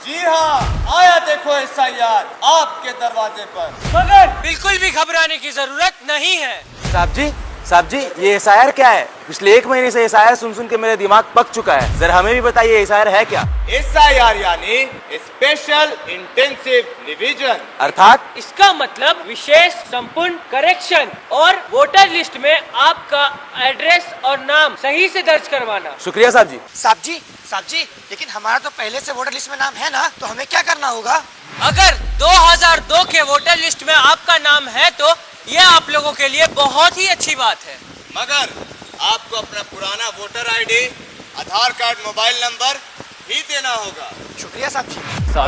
जी हाँ, आया देखो SIR आपके दरवाजे पर। मगर बिल्कुल भी घबराने की जरूरत नहीं है। साहब जी ये SIR क्या है? पिछले 1 महीने से SIR सुन के मेरा दिमाग पक चुका है। जरा हमें भी बताइए SIR है क्या? SIR यानी स्पेशल इंटेंसिव रिवीजन, अर्थात इसका मतलब विशेष संपूर्ण करेक्शन और वोटर लिस्ट में आपका एड्रेस और नाम सही से दर्ज करवाना। शुक्रिया साहब जी। साहब जी, लेकिन हमारा तो पहले से वोटर लिस्ट में नाम है ना, तो हमें क्या करना होगा? अगर 2002 के वोटर लिस्ट में आपका नाम है तो ये आप लोगों के लिए बहुत ही अच्छी बात है। मगर आपको अपना पुराना वोटर ID, आधार कार्ड, मोबाइल नंबर भी देना होगा। शुक्रिया साहब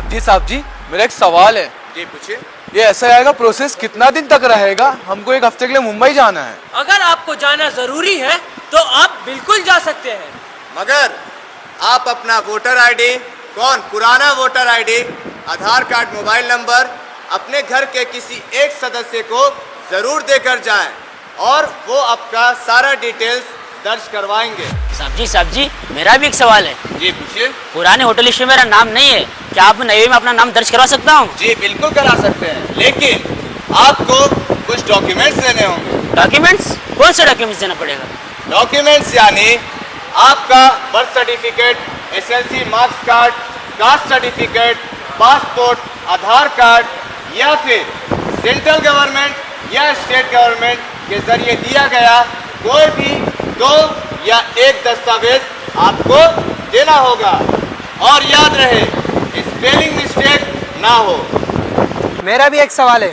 जी। साहब जी मेरा एक सवाल है। जी पूछिए। ये SIR का प्रोसेस कितना दिन तक रहेगा? हमको 1 हफ्ते के लिए मुंबई जाना है। अगर आपको जाना जरूरी है तो आप बिल्कुल जा सकते हैं। मगर आप अपना वोटर ID, पुराना वोटर ID, आधार कार्ड, मोबाइल नंबर अपने घर के किसी एक सदस्य को जरूर देकर जाएं और वो आपका सारा डिटेल्स दर्ज करवाएंगे। साहब जी मेरा भी एक सवाल है। जी पूछिए। पुराने होटल लिस्ट में मेरा नाम नहीं है, क्या आप नए में अपना नाम दर्ज करवा सकता हूँ? जी बिल्कुल करा सकते हैं, लेकिन आपको कुछ डॉक्यूमेंट्स देने होंगे। डॉक्यूमेंट्स? कौन से डॉक्यूमेंट्स देना पड़ेगा? डॉक्यूमेंट्स यानी आपका birth certificate, SSLC marks card, caste certificate, passport, Aadhaar card या फिर सेंट्रल गवर्नमेंट या स्टेट गवर्नमेंट के जरिए दिया गया कोई भी 2 या 1 दस्तावेज आपको देना होगा। और याद रहे स्पेलिंग मिस्टेक ना हो। मेरा भी एक सवाल है।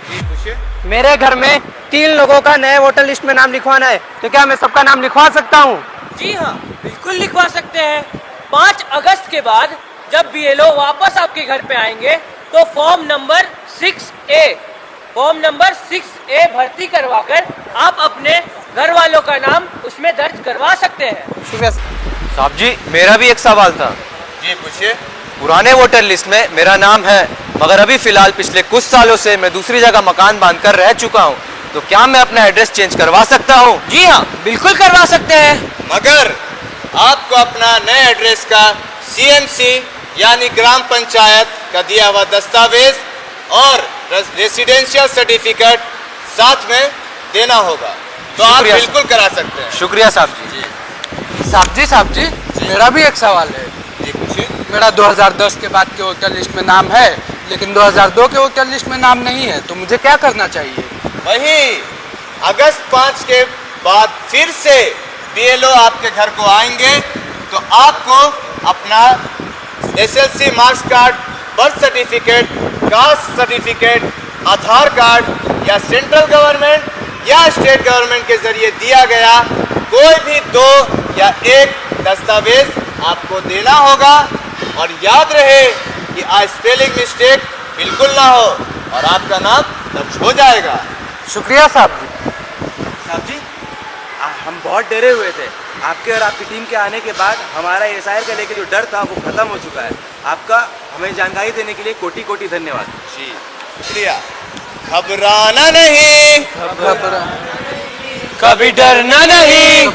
जी पूछिए। मेरे घर में 3 लोगों का नए वोटर लिस्ट में नाम लिखवाना है, तो क्या मैं सबका नाम लिखवा सकता हूँ? जी हाँ, बिल्कुल लिखवा सकते हैं। 5 अगस्त के बाद जब BLO वापस आपके घर पे आएंगे तो फॉर्म नंबर 6A भर्ती करवाकर आप अपने घर वालों का नाम उसमें दर्ज करवा सकते हैं। शुक्रिया। साहब जी मेरा भी एक सवाल था। जी पूछिए। पुराने वोटर लिस्ट में मेरा नाम है, मगर अभी फिलहाल पिछले कुछ सालों से मैं दूसरी जगह मकान बांधकर रह चुका हूँ, तो क्या मैं अपना एड्रेस चेंज करवा सकता हूँ? जी हाँ, बिल्कुल करवा सकते हैं। मगर आपको अपना नए एड्रेस का CMC यानी ग्राम पंचायत का दिया हुआ दस्तावेज और रेसिडेंशियल सर्टिफिकेट साथ में देना होगा, तो आप शुक्रिया। बिल्कुल करा सकते हैं। शुक्रिया साहब जी। साहब जी मेरा भी एक सवाल है। जी पूछिए। मेरा 2010 के बाद के वोटर लिस्ट में नाम है, लेकिन 2002 के वोटर लिस्ट में नाम नहीं है, तो मुझे क्या करना चाहिए? वही अगस्त 5 के बाद फिर से BLO आपके घर को आएंगे, तो आपको अपना SSLC marks card, birth certificate, caste certificate, Aadhaar card या सेंट्रल गवर्नमेंट या स्टेट गवर्नमेंट के जरिए दिया गया कोई भी 2 या 1 दस्तावेज आपको देना होगा। और याद रहे कि स्पेलिंग मिस्टेक बिल्कुल ना हो और आपका नाम दर्ज हो जाएगा। शुक्रिया साहब जी। साहब जी हम बहुत डरे हुए थे। आपके और आपकी टीम के आने के बाद हमारा SIR का लेके जो डर था वो खत्म हो चुका है। आपका हमें जानकारी देने के लिए कोटि कोटि धन्यवाद। जी शुक्रिया। घबराना नहीं, कभी डरना नहीं,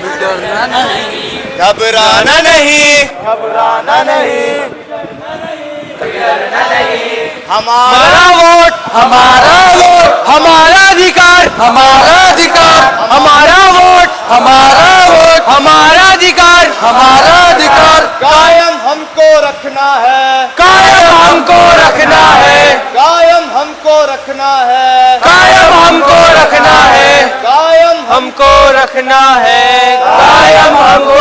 घबराना नहीं, हमारा वोट हमारा वोट हमारा अधिकार, हमारा अधिकार, हमारा वोट हमारा अधिकार, हमारा अधिकार। कायम हमको रखना है, कायम हमको रखना है, कायम हमको रखना है, कायम हमको रखना है, कायम हमको रखना है, कायम हमको